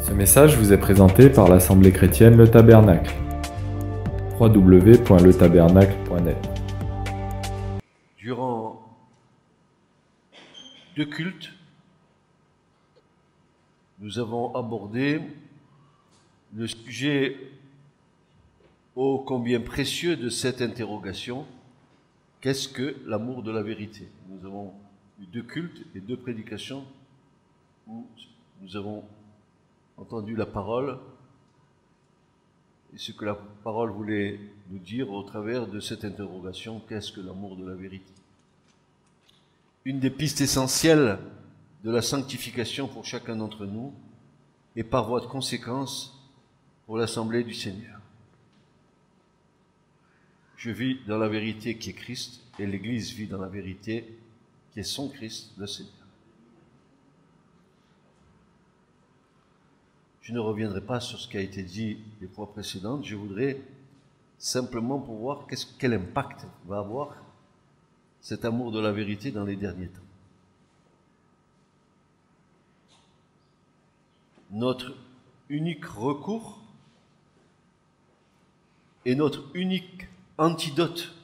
Ce message vous est présenté par l'Assemblée chrétienne Le Tabernacle. www.letabernacle.net. Durant 2 cultes, nous avons abordé le sujet ô combien précieux de cette interrogation: qu'est-ce que l'amour de la vérité? Nous avons eu 2 cultes et 2 prédications où nous avons entendu la parole et ce que la parole voulait nous dire au travers de cette interrogation: qu'est-ce que l'amour de la vérité? Une des pistes essentielles de la sanctification pour chacun d'entre nous et par voie de conséquence pour l'Assemblée du Seigneur. Je vis dans la vérité qui est Christ et l'Église vit dans la vérité qui est son Christ, le Seigneur. Je ne reviendrai pas sur ce qui a été dit les fois précédentes. Je voudrais simplement pour voir quel impact va avoir cet amour de la vérité dans les derniers temps. Notre unique recours et notre unique antidote.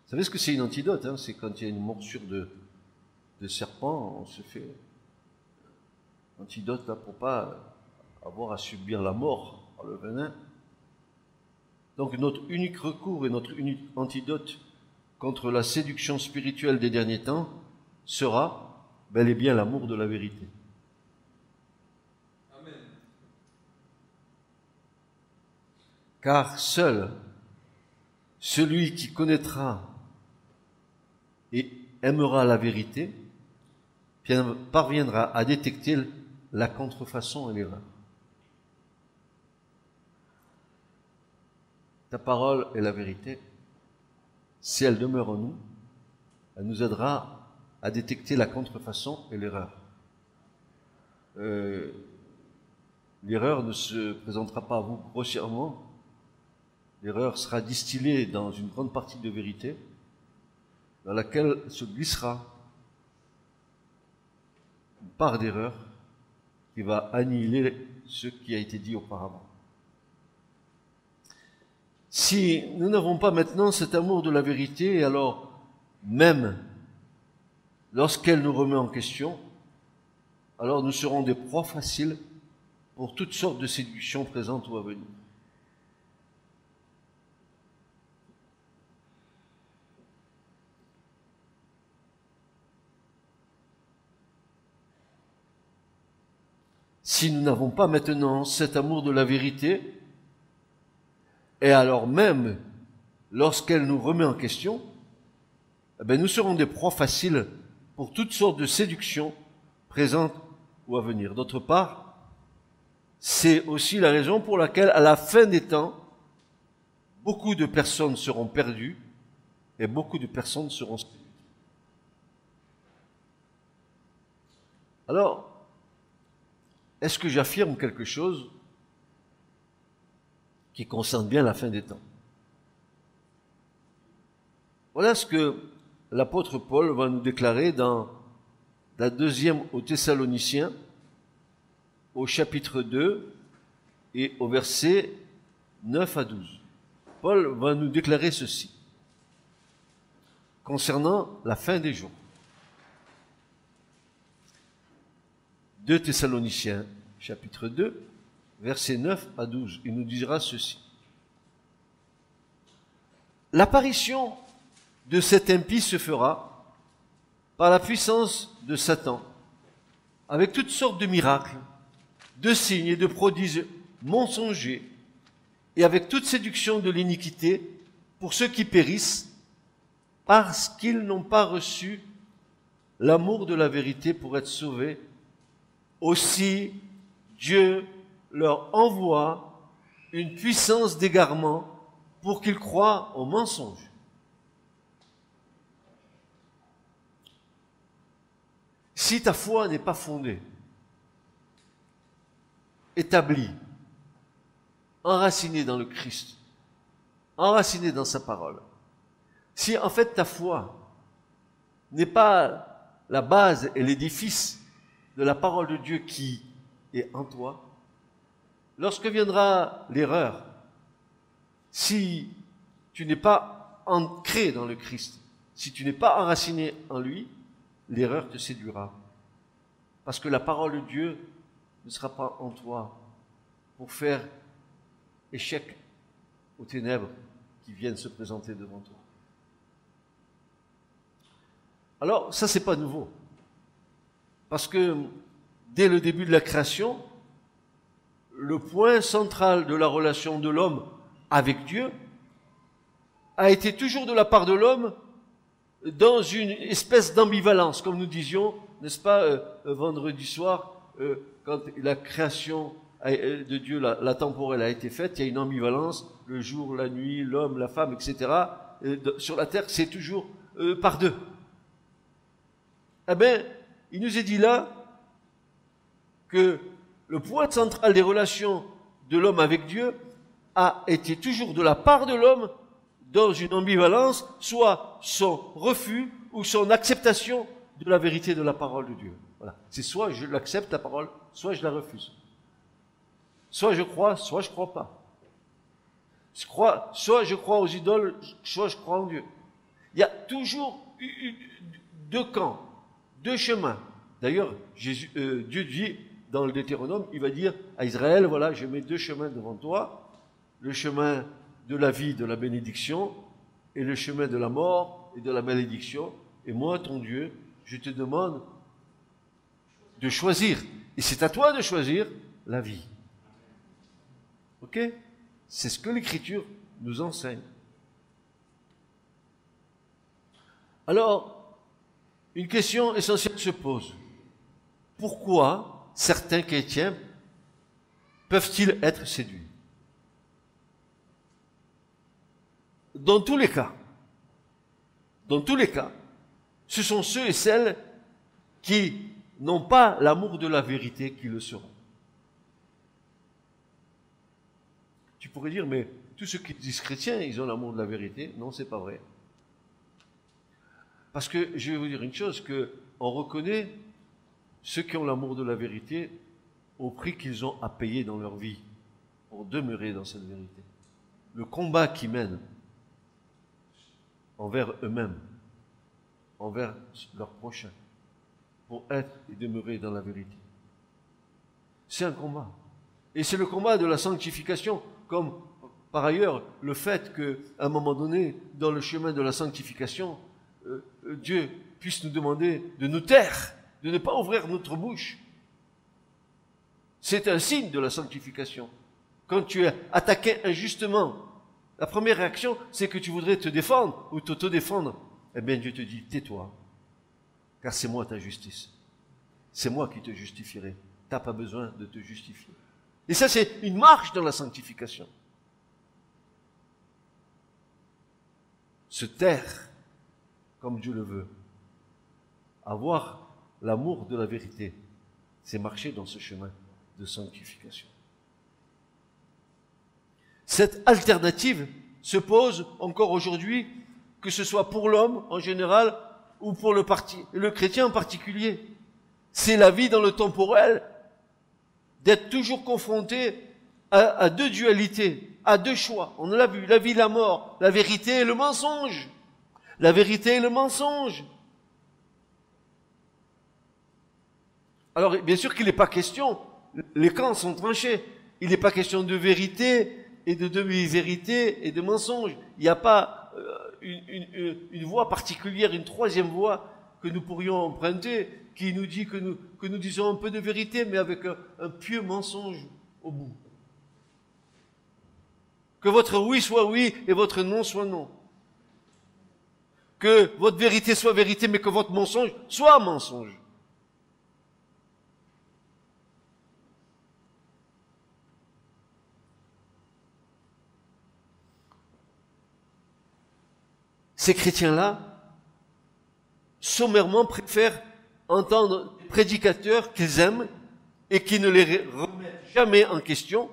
Vous savez ce que c'est une antidote, hein? C'est quand il y a une morsure de serpent, on se fait antidote là pour pas avoir à subir la mort par le venin. Donc notre unique recours et notre unique antidote contre la séduction spirituelle des derniers temps sera bel et bien l'amour de la vérité. Amen. Car seul celui qui connaîtra et aimera la vérité parviendra à détecter la contrefaçon et l'erreur. Ta parole est la vérité. Si elle demeure en nous, elle nous aidera à détecter la contrefaçon et l'erreur. L'erreur ne se présentera pas à vous grossièrement. L'erreur sera distillée dans une grande partie de vérité, dans laquelle se glissera une part d'erreur qui va annihiler ce qui a été dit auparavant. Si nous n'avons pas maintenant cet amour de la vérité, alors même lorsqu'elle nous remet en question, alors nous serons des proies faciles pour toutes sortes de séductions présentes ou à venir. Si nous n'avons pas maintenant cet amour de la vérité, et alors même lorsqu'elle nous remet en question, nous serons des proies faciles pour toutes sortes de séductions présentes ou à venir. D'autre part, c'est aussi la raison pour laquelle, à la fin des temps, beaucoup de personnes seront perdues et beaucoup de personnes seront séduites. Alors, est-ce que j'affirme quelque chose qui concerne bien la fin des temps? Voilà ce que l'apôtre Paul va nous déclarer dans la 2e aux Thessaloniciens, au chapitre 2 et au verset 9 à 12. Paul va nous déclarer ceci concernant la fin des jours. 2 Thessaloniciens, chapitre 2, versets 9 à 12. Il nous dira ceci. L'apparition de cet impie se fera par la puissance de Satan, avec toutes sortes de miracles, de signes et de prodiges mensongers, et avec toute séduction de l'iniquité pour ceux qui périssent, parce qu'ils n'ont pas reçu l'amour de la vérité pour être sauvés. Aussi, Dieu leur envoie une puissance d'égarement pour qu'ils croient aux mensonges. Si ta foi n'est pas fondée, établie, enracinée dans le Christ, enracinée dans sa parole, si en fait ta foi n'est pas la base et l'édifice de la parole de Dieu qui et en toi. Lorsque viendra l'erreur, si tu n'es pas ancré dans le Christ, si tu n'es pas enraciné en lui, l'erreur te séduira. Parce que la parole de Dieu ne sera pas en toi pour faire échec aux ténèbres qui viennent se présenter devant toi. Alors, ça, c'est pas nouveau. Parce que dès le début de la création, le point central de la relation de l'homme avec Dieu a été toujours de la part de l'homme dans une espèce d'ambivalence, comme nous disions, n'est-ce pas, vendredi soir, quand la création de Dieu, la temporelle a été faite, il y a une ambivalence, le jour, la nuit, l'homme, la femme, etc. Sur la terre, c'est toujours par deux. Eh bien, il nous est dit là que le point central des relations de l'homme avec Dieu a été toujours de la part de l'homme dans une ambivalence, soit son refus ou son acceptation de la vérité de la parole de Dieu. Voilà. C'est soit je l'accepte la parole, soit je la refuse. Soit je crois, soit je crois pas. Soit je crois aux idoles, soit je crois en Dieu. Il y a toujours deux camps, deux chemins. D'ailleurs, Dieu dit dans le Deutéronome, il va dire à Israël, voilà, je mets deux chemins devant toi, le chemin de la vie, de la bénédiction, et le chemin de la mort et de la malédiction. Et moi, ton Dieu, je te demande de choisir. Et c'est à toi de choisir la vie. Ok? C'est ce que l'Écriture nous enseigne. Alors, une question essentielle se pose. Pourquoi certains chrétiens peuvent-ils être séduits? Dans tous les cas, ce sont ceux et celles qui n'ont pas l'amour de la vérité qui le seront. Tu pourrais dire, mais tous ceux qui disent chrétiens, ils ont l'amour de la vérité. Non, c'est pas vrai. Parce que je vais vous dire une chose, que on reconnaît ceux qui ont l'amour de la vérité au prix qu'ils ont à payer dans leur vie pour demeurer dans cette vérité. Le combat qu'ils mènent envers eux-mêmes, envers leurs prochains, pour être et demeurer dans la vérité. C'est un combat. Et c'est le combat de la sanctification, comme par ailleurs le fait qu'à un moment donné, dans le chemin de la sanctification, Dieu puisse nous demander de nous taire, de ne pas ouvrir notre bouche. C'est un signe de la sanctification. Quand tu es attaqué injustement, la première réaction, c'est que tu voudrais te défendre ou t'auto-défendre. Eh bien, Dieu te dit, tais-toi, car c'est moi ta justice. C'est moi qui te justifierai. Tu n'as pas besoin de te justifier. Et ça, c'est une marche dans la sanctification. Se taire, comme Dieu le veut. Avoir l'amour de la vérité, c'est marcher dans ce chemin de sanctification. Cette alternative se pose encore aujourd'hui, que ce soit pour l'homme en général ou pour le chrétien en particulier. C'est la vie dans le temporel, d'être toujours confronté à deux dualités, à deux choix. On l'a vu, la vie, la mort, la vérité et le mensonge. La vérité et le mensonge. Alors, bien sûr qu'il n'est pas question, les camps sont tranchés, il n'est pas question de vérité et de demi-vérité et de mensonge. Il n'y a pas une voie particulière, une troisième voie que nous pourrions emprunter, qui nous dit que nous disons un peu de vérité, mais avec un pieux mensonge au bout. Que votre oui soit oui et votre non soit non. Que votre vérité soit vérité, mais que votre mensonge soit mensonge. Ces chrétiens-là, sommairement, préfèrent entendre des prédicateurs qu'ils aiment et qui ne les remettent jamais en question,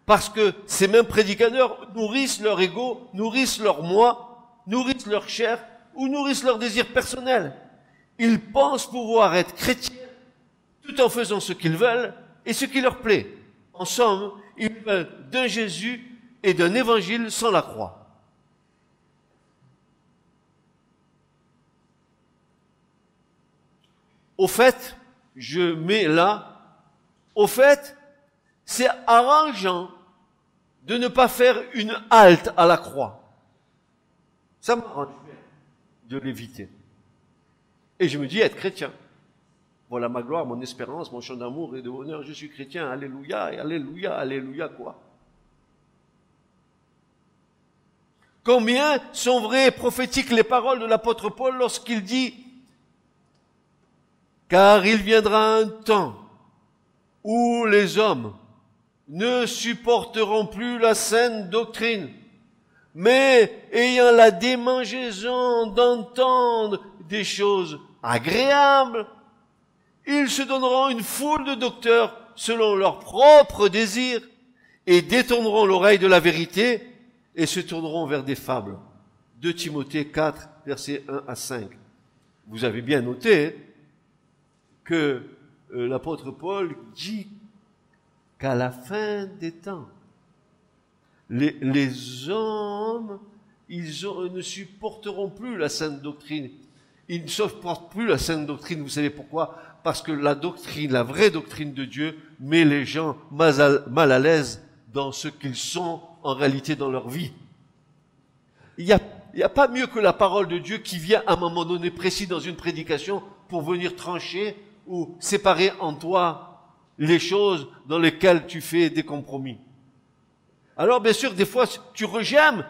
parce que ces mêmes prédicateurs nourrissent leur ego, nourrissent leur moi, nourrissent leur chair ou nourrissent leurs désirs personnels. Ils pensent pouvoir être chrétiens tout en faisant ce qu'ils veulent et ce qui leur plaît. En somme, ils veulent d'un Jésus et d'un évangile sans la croix. Au fait, je mets là, au fait, c'est arrangeant de ne pas faire une halte à la croix. Ça m'arrange de l'éviter. Et je me dis être chrétien. Voilà ma gloire, mon espérance, mon chant d'amour et de bonheur. Je suis chrétien, alléluia, et alléluia, alléluia quoi. Combien sont vraies et prophétiques les paroles de l'apôtre Paul lorsqu'il dit « Car il viendra un temps où les hommes ne supporteront plus la saine doctrine, mais ayant la démangeaison d'entendre des choses agréables, ils se donneront une foule de docteurs selon leurs propres désirs et détourneront l'oreille de la vérité et se tourneront vers des fables. » 2 Timothée 4, versets 1 à 5. Vous avez bien noté que l'apôtre Paul dit qu'à la fin des temps, les hommes, ne supporteront plus la sainte doctrine. Ils ne supportent plus la sainte doctrine. Vous savez pourquoi? Parce que la doctrine, la vraie doctrine de Dieu, met les gens mal à l'aise dans ce qu'ils sont en réalité dans leur vie. Il n'y a pas mieux que la parole de Dieu qui vient à un moment donné précis dans une prédication pour venir trancher ou séparer en toi les choses dans lesquelles tu fais des compromis. Alors bien sûr, des fois, tu rejettes,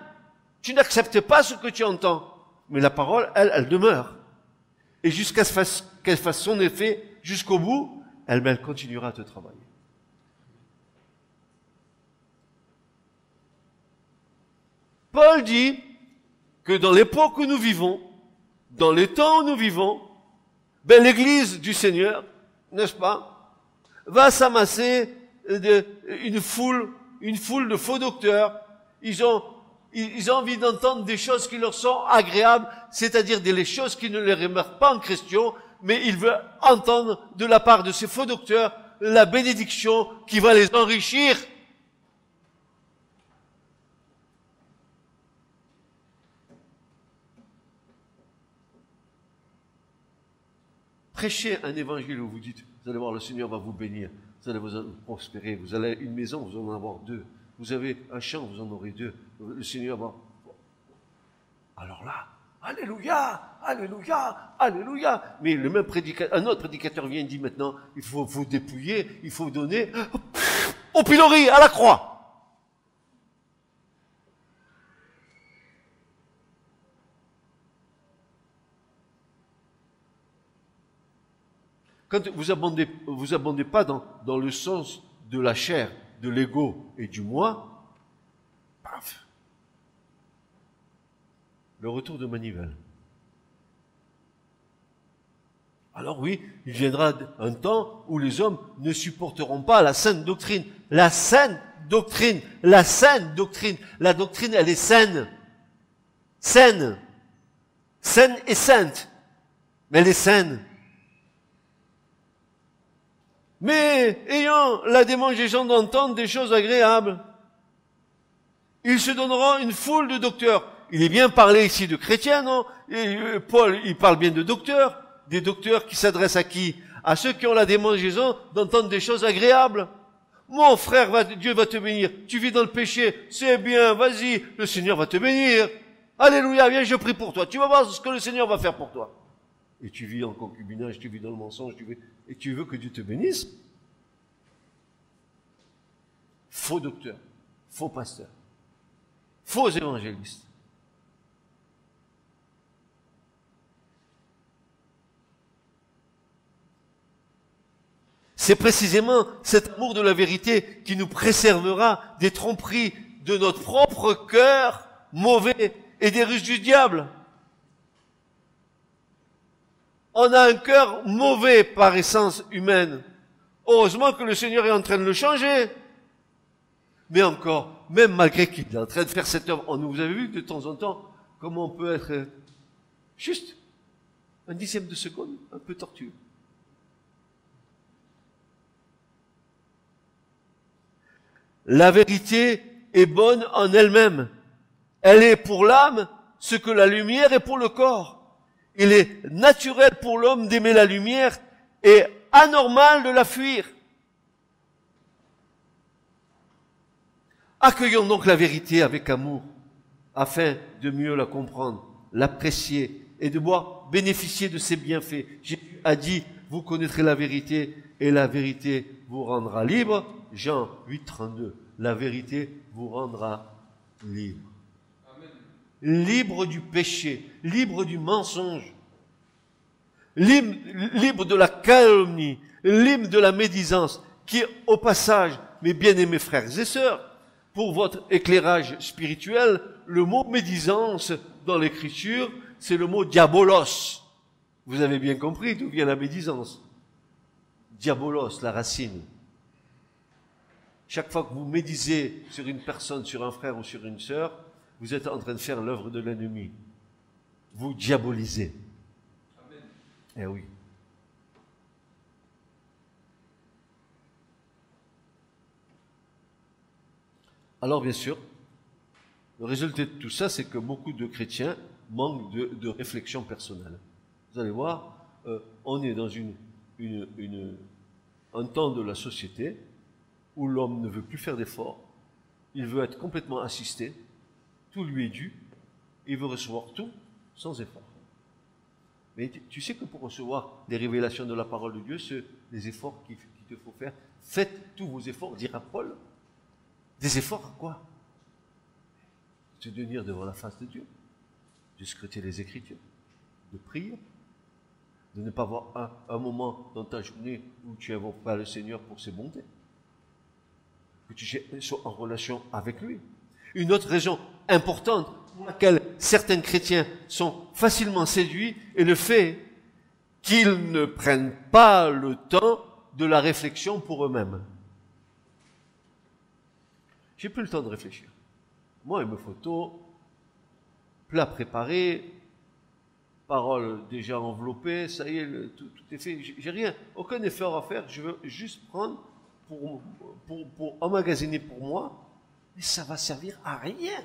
tu n'acceptes pas ce que tu entends. Mais la parole, elle demeure. Et jusqu'à ce qu'elle fasse son effet jusqu'au bout, elle continuera à te travailler. Paul dit que dans l'époque où nous vivons, dans les temps où nous vivons, l'Église du Seigneur, n'est-ce pas, va s'amasser une foule de faux docteurs. Ils ont envie d'entendre des choses qui leur sont agréables, c'est-à-dire des choses qui ne les remettent pas en question, mais ils veulent entendre de la part de ces faux docteurs la bénédiction qui va les enrichir. Prêchez un évangile où vous dites, vous allez voir, le Seigneur va vous bénir, vous allez vous prospérer, vous allez à une maison, vous allez en avoir 2. Vous avez un champ, vous en aurez 2. Le Seigneur va... Alors là, alléluia, alléluia, alléluia. Mais le même prédicateur, un autre prédicateur vient et dit maintenant, il faut vous dépouiller, il faut donner au pilori, à la croix. Quand vous abondez pas dans le sens de la chair, de l'ego et du moi, paf, le retour de manivelle. Alors oui, il viendra un temps où les hommes ne supporteront pas la saine doctrine. La saine doctrine, la saine doctrine. La doctrine, elle est saine. Saine. Saine et sainte. Mais elle est saine. Mais ayant la démangeaison d'entendre des choses agréables, ils se donneront une foule de docteurs. Il est bien parlé ici de chrétiens, non? Et Paul, il parle bien de docteurs. Des docteurs qui s'adressent à qui? À ceux qui ont la démangeaison d'entendre des choses agréables. Mon frère, Dieu va te bénir. Tu vis dans le péché, c'est bien, vas-y, le Seigneur va te bénir. Alléluia, viens, je prie pour toi. Tu vas voir ce que le Seigneur va faire pour toi. Et tu vis en concubinage, tu vis dans le mensonge, et tu veux que Dieu te bénisse? Faux docteur, faux pasteur, faux évangélistes. C'est précisément cet amour de la vérité qui nous préservera des tromperies de notre propre cœur mauvais et des ruses du diable. On a un cœur mauvais par essence humaine. Heureusement que le Seigneur est en train de le changer. Mais encore, même malgré qu'il est en train de faire cette œuvre, vous avez vu de temps en temps comment on peut être juste un dixième de seconde, un peu tortueux. La vérité est bonne en elle-même. Elle est pour l'âme ce que la lumière est pour le corps. Il est naturel pour l'homme d'aimer la lumière et anormal de la fuir. Accueillons donc la vérité avec amour, afin de mieux la comprendre, l'apprécier et de pouvoir bénéficier de ses bienfaits. Jésus a dit, vous connaîtrez la vérité et la vérité vous rendra libre. Jean 8, 32. La vérité vous rendra libre. Amen. Libre du péché, libre du mensonge, libre de la calomnie, libre de la médisance, qui, au passage, mes bien-aimés frères et sœurs, pour votre éclairage spirituel, le mot médisance dans l'écriture, c'est le mot diabolos. Vous avez bien compris d'où vient la médisance. Diabolos, la racine. Chaque fois que vous médisez sur une personne, sur un frère ou sur une sœur, vous êtes en train de faire l'œuvre de l'ennemi. Vous diabolisez. Amen. Eh oui. Alors bien sûr, le résultat de tout ça, c'est que beaucoup de chrétiens manquent de réflexion personnelle. Vous allez voir, on est dans un temps de la société où l'homme ne veut plus faire d'efforts, il veut être complètement assisté, tout lui est dû, il veut recevoir tout sans effort. Mais tu sais que pour recevoir des révélations de la parole de Dieu, les efforts qu'il te faut faire, faites tous vos efforts, dira Paul. Des efforts à quoi? De te tenir devant la face de Dieu, de scruter les Écritures, de prier, de ne pas avoir un moment dans ta journée où tu n'invoques pas le Seigneur pour ses bontés, que tu sois en relation avec lui. Une autre raison importante pour laquelle certains chrétiens sont facilement séduits est le fait qu'ils ne prennent pas le temps de la réflexion pour eux-mêmes. J'ai plus le temps de réfléchir. Moi, il me faut tout, plat préparé, paroles déjà enveloppées, ça y est, tout est fait. J'ai rien, aucun effort à faire. Je veux juste prendre pour emmagasiner pour moi, mais ça va servir à rien.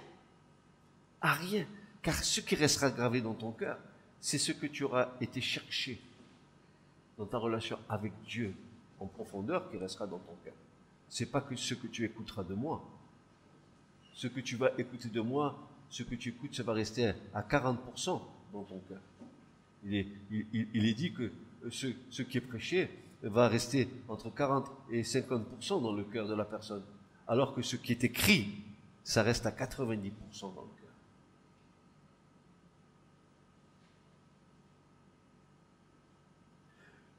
À rien. Car ce qui restera gravé dans ton cœur, c'est ce que tu auras été chercher dans ta relation avec Dieu en profondeur qui restera dans ton cœur. C'est pas que ce que tu écouteras de moi. Ce que tu vas écouter de moi, ce que tu écoutes, ça va rester à 40% dans ton cœur. Il est dit que ce qui est prêché va rester entre 40 et 50% dans le cœur de la personne, alors que ce qui est écrit, ça reste à 90% dans le cœur.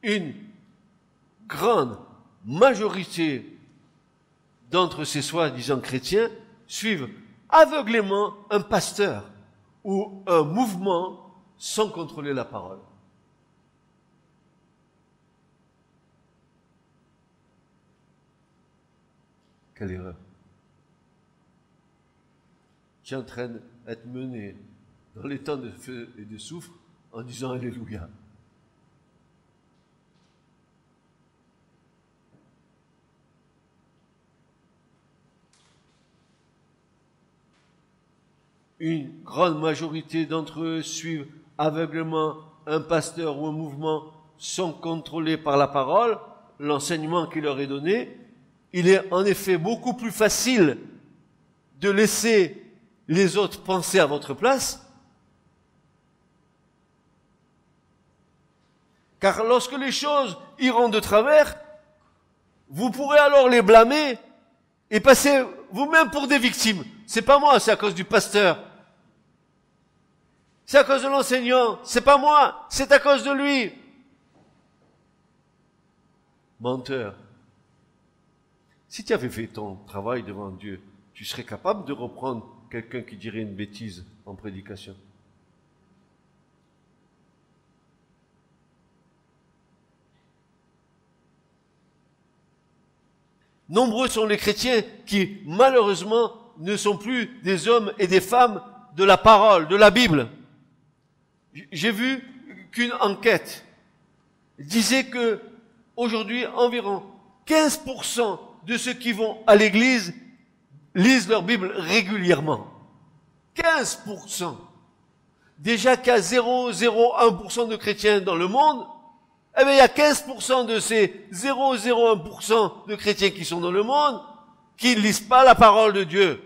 Une grande majorité d'entre ces soi-disant chrétiens suivent aveuglément un pasteur ou un mouvement sans contrôler la parole. Quelle erreur. Tu es en train d'être mené dans les temps de feu et de soufre en disant Alléluia. Une grande majorité d'entre eux suivent aveuglément un pasteur ou un mouvement sans contrôler par la parole l'enseignement qui leur est donné. Il est en effet beaucoup plus facile de laisser les autres penser à votre place, car lorsque les choses iront de travers, vous pourrez alors les blâmer et passer vous-même pour des victimes. C'est pas moi, c'est à cause du pasteur. C'est à cause de l'enseignant. C'est pas moi, c'est à cause de lui. Menteur. Si tu avais fait ton travail devant Dieu, tu serais capable de reprendre quelqu'un qui dirait une bêtise en prédication. Nombreux sont les chrétiens qui, malheureusement, ne sont plus des hommes et des femmes de la parole, de la Bible. J'ai vu qu'une enquête disait que aujourd'hui, environ 15% de ceux qui vont à l'église lisent leur Bible régulièrement. 15%. Déjà qu'il y a 0,01% de chrétiens dans le monde, eh bien, il y a 15% de ces 0,01% de chrétiens qui sont dans le monde qui ne lisent pas la parole de Dieu.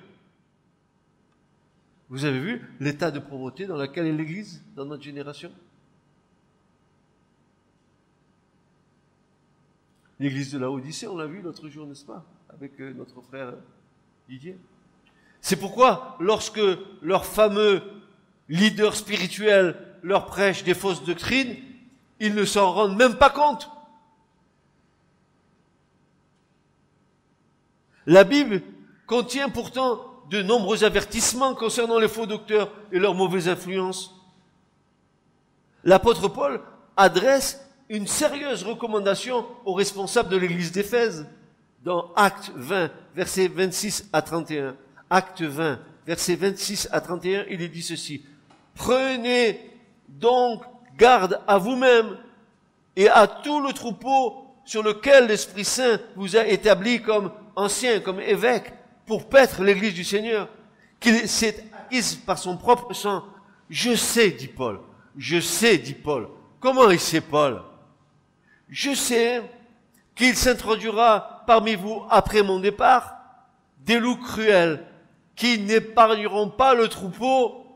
Vous avez vu l'état de pauvreté dans lequel est l'Église dans notre génération? L'Église de la Odyssée, on l'a vu l'autre jour, n'est-ce pas? Avec notre frère Didier. C'est pourquoi, lorsque leurs fameux leaders spirituels leur prêchent des fausses doctrines, ils ne s'en rendent même pas compte. La Bible contient pourtant de nombreux avertissements concernant les faux docteurs et leurs mauvaises influences. L'apôtre Paul adresse une sérieuse recommandation aux responsables de l'église d'Éphèse dans Actes 20, versets 26 à 31. Actes 20, versets 26 à 31, il est dit ceci. Prenez donc garde à vous-même et à tout le troupeau sur lequel l'Esprit Saint vous a établi comme ancien, comme évêque, pour paître l'église du Seigneur, qu'il s'est acquise par son propre sang. Je sais, dit Paul. Je sais, dit Paul. Comment il sait, Paul? Je sais qu'il s'introduira parmi vous après mon départ des loups cruels qui n'épargneront pas le troupeau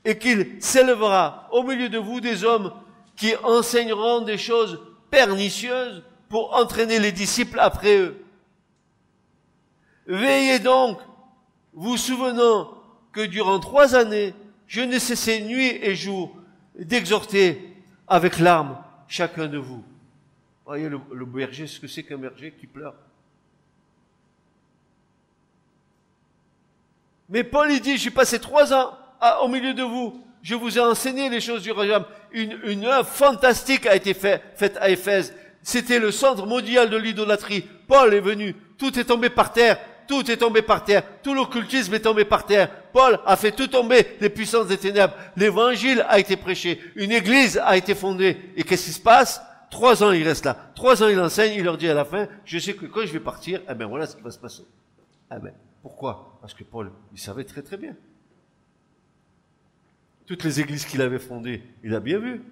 et qu'il s'élèvera au milieu de vous des hommes qui enseigneront des choses pernicieuses pour entraîner les disciples après eux. Veillez donc, vous souvenant que durant 3 années, je n'ai cessé nuit et jour d'exhorter avec larmes chacun de vous. Voyez le berger, ce que c'est qu'un berger qui pleure. Mais Paul, il dit, j'ai passé 3 ans au milieu de vous. Je vous ai enseigné les choses du royaume. Une œuvre fantastique a été faite à Éphèse. C'était le centre mondial de l'idolâtrie. Paul est venu. Tout est tombé par terre. Tout est tombé par terre. Tout l'occultisme est tombé par terre. Paul a fait tout tomber les puissances des ténèbres. L'évangile a été prêché. Une église a été fondée. Et qu'est-ce qui se passe? 3 ans, il reste là. 3 ans, il enseigne. Il leur dit à la fin, je sais que quand je vais partir, eh ben voilà ce qui va se passer. Eh ben, pourquoi? Parce que Paul, il savait très très bien. Toutes les églises qu'il avait fondées, il a bien vu.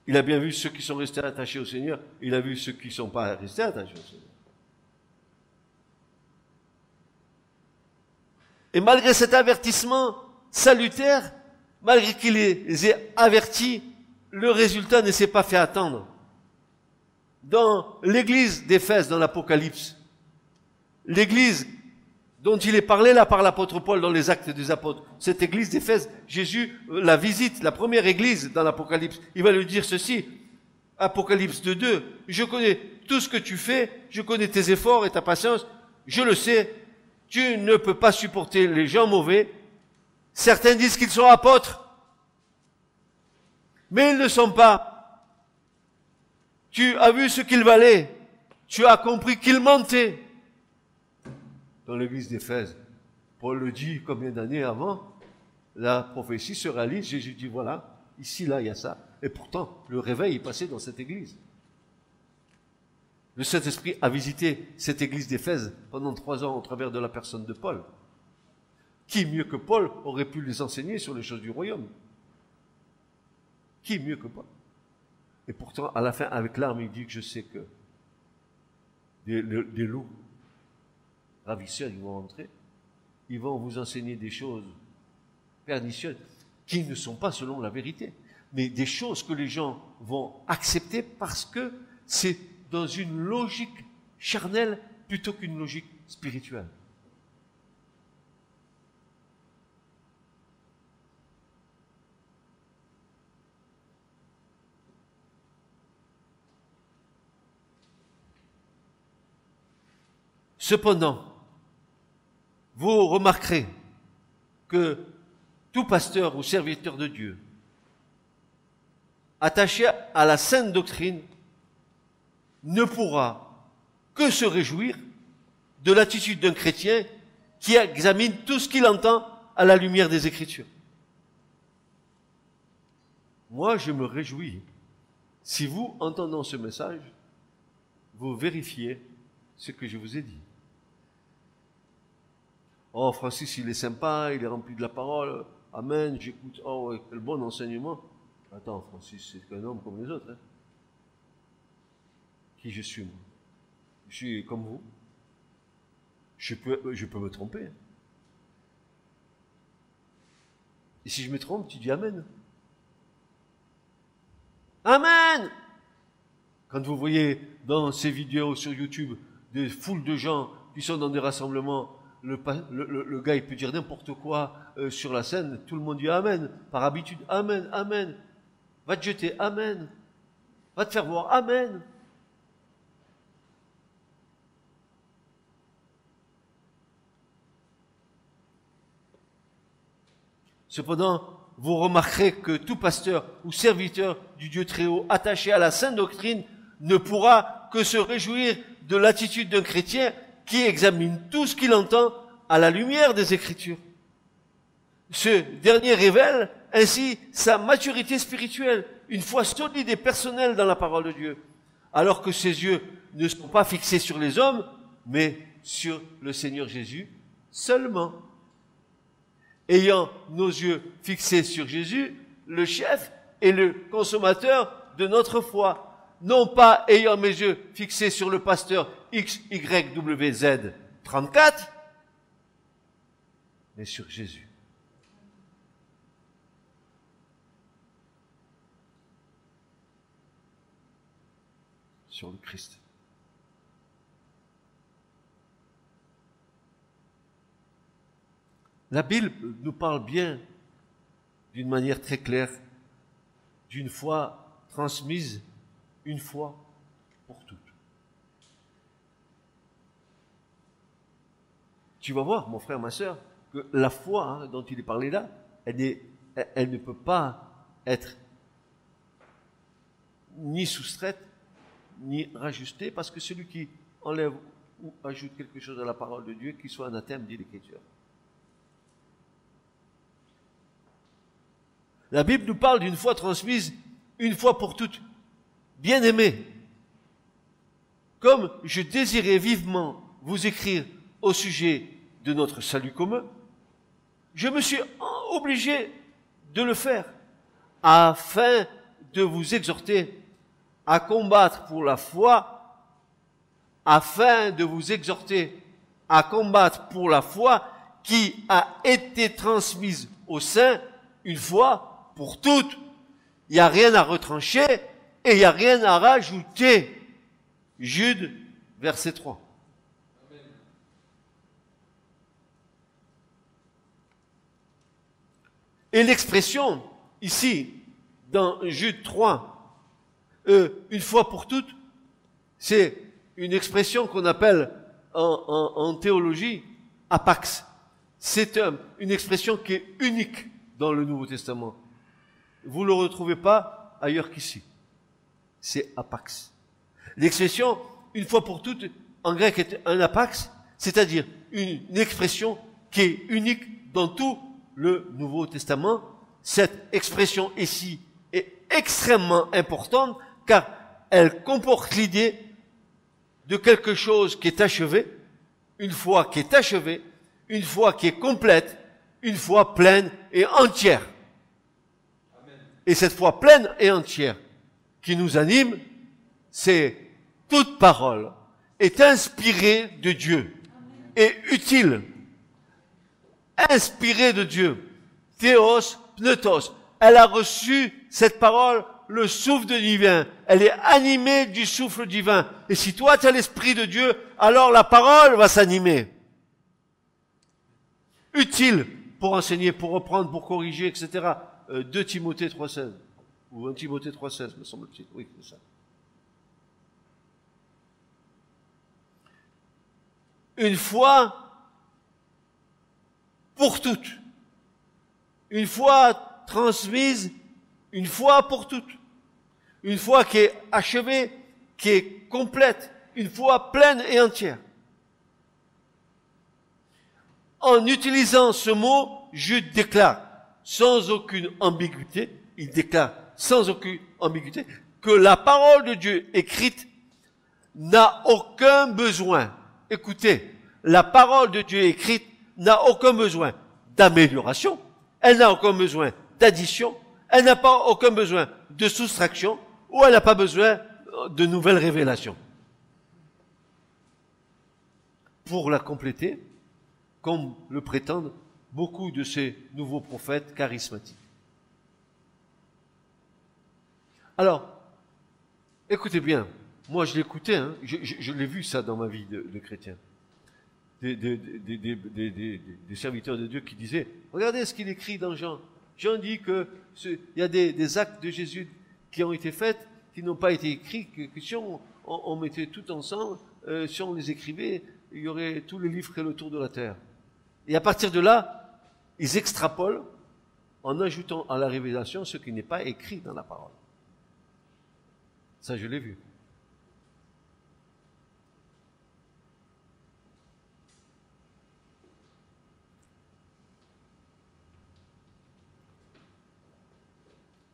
Il a bien vu ceux qui sont restés attachés au Seigneur. Il a vu ceux qui ne sont pas restés attachés au Seigneur. Et malgré cet avertissement salutaire, malgré qu'il les ait avertis, le résultat ne s'est pas fait attendre. Dans l'église d'Éphèse, dans l'Apocalypse, l'église dont il est parlé là par l'apôtre Paul dans les Actes des Apôtres, cette église d'Éphèse, Jésus la visite, la première église dans l'Apocalypse. Il va lui dire ceci, Apocalypse 2, je connais tout ce que tu fais, je connais tes efforts et ta patience, je le sais, tu ne peux pas supporter les gens mauvais. Certains disent qu'ils sont apôtres, mais ils ne sont pas. Tu as vu ce qu'ils valaient, tu as compris qu'ils mentaient. Dans l'église d'Éphèse, Paul le dit combien d'années avant, la prophétie se réalise, Jésus dit voilà, ici, là, il y a ça. Et pourtant, le réveil est passé dans cette église. Le Saint-Esprit a visité cette église d'Éphèse pendant 3 ans au travers de la personne de Paul. Qui mieux que Paul aurait pu les enseigner sur les choses du royaume? Qui mieux que Paul? Et pourtant, à la fin, avec larmes, il dit que je sais que des loups ravisseurs, ils vont entrer, ils vont vous enseigner des choses pernicieuses qui ne sont pas selon la vérité, mais des choses que les gens vont accepter parce que c'est dans une logique charnelle plutôt qu'une logique spirituelle. Cependant, vous remarquerez que tout pasteur ou serviteur de Dieu, attaché à la sainte doctrine, ne pourra que se réjouir de l'attitude d'un chrétien qui examine tout ce qu'il entend à la lumière des Écritures. Moi, je me réjouis si vous, entendant ce message, vous vérifiez ce que je vous ai dit. Oh, Francis, il est sympa, il est rempli de la parole. Amen, j'écoute. Oh, ouais, quel bon enseignement. Attends, Francis, c'est un homme comme les autres. Hein. Qui je suis, moi? Je suis comme vous. Je peux me tromper. Et si je me trompe, tu dis Amen. Amen! Quand vous voyez dans ces vidéos sur YouTube des foules de gens qui sont dans des rassemblements, le gars il peut dire n'importe quoi sur la scène, tout le monde dit Amen. Par habitude, Amen, Amen. Va te jeter, Amen. Va te faire voir, Amen. Cependant, vous remarquerez que tout pasteur ou serviteur du Dieu très haut attaché à la sainte doctrine ne pourra que se réjouir de l'attitude d'un chrétien qui examine tout ce qu'il entend à la lumière des Écritures. Ce dernier révèle ainsi sa maturité spirituelle, une foi solide et personnelle dans la parole de Dieu, alors que ses yeux ne sont pas fixés sur les hommes, mais sur le Seigneur Jésus seulement. Ayant nos yeux fixés sur Jésus, le chef et le consommateur de notre foi, non pas ayant mes yeux fixés sur le pasteur XYWZ 34, mais sur Jésus. Sur le Christ. La Bible nous parle bien, d'une manière très claire, d'une foi transmise une fois pour toutes. Tu vas voir, mon frère, ma sœur, que la foi dont il est parlé là, elle ne peut pas être ni soustraite, ni rajustée, parce que celui qui enlève ou ajoute quelque chose à la parole de Dieu, qu'il soit anathème, dit l'Écriture. La Bible nous parle d'une foi transmise une fois pour toutes. Bien-aimés, comme je désirais vivement vous écrire au sujet de notre salut commun, je me suis obligé de le faire afin de vous exhorter à combattre pour la foi, afin de vous exhorter à combattre pour la foi qui a été transmise aux saints une fois pour toutes. Il n'y a rien à retrancher et il n'y a rien à rajouter. Jude, verset 3. Amen. Et l'expression, ici, dans Jude 3, une fois pour toutes, c'est une expression qu'on appelle en théologie apax. C'est une expression qui est unique dans le Nouveau Testament. Vous ne le retrouvez pas ailleurs qu'ici. C'est apax. L'expression, une fois pour toutes, en grec est un apax, c'est-à-dire une expression qui est unique dans tout le Nouveau Testament. Cette expression ici est extrêmement importante car elle comporte l'idée de quelque chose qui est achevé, une foi qui est achevée, une foi qui est complète, une foi pleine et entière. Et cette foi pleine et entière qui nous anime, c'est toute parole est inspirée de Dieu et utile. Inspirée de Dieu. Théos, pneutos. Elle a reçu cette parole, le souffle divin. Elle est animée du souffle divin. Et si toi tu as l'esprit de Dieu, alors la parole va s'animer. Utile pour enseigner, pour reprendre, pour corriger, etc. 2 Timothée 3,16 ou 1 Timothée 3,16 me semble-t-il. Oui, c'est ça. Une fois pour toutes. Une foi transmise, une foi pour toutes. Une foi qui est achevée, qui est complète, une foi pleine et entière. En utilisant ce mot, Jude déclare sans aucune ambiguïté, il déclare sans aucune ambiguïté que la parole de Dieu écrite n'a aucun besoin. Écoutez, la parole de Dieu écrite n'a aucun besoin d'amélioration, elle n'a aucun besoin d'addition, elle n'a pas aucun besoin de soustraction, ou elle n'a pas besoin de nouvelles révélations. Pour la compléter, comme le prétendent beaucoup de ces nouveaux prophètes charismatiques. Alors, écoutez bien, moi je l'écoutais, hein, je l'ai vu ça dans ma vie de chrétien. Des serviteurs de Dieu qui disaient, regardez ce qu'il écrit dans Jean. Jean dit que il y a des actes de Jésus qui ont été faits, qui n'ont pas été écrits, que si on mettait tout ensemble, si on les écrivait, il y aurait tous les livres feraient le tour de la terre. Et à partir de là, ils extrapolent en ajoutant à la révélation ce qui n'est pas écrit dans la parole. Ça, je l'ai vu.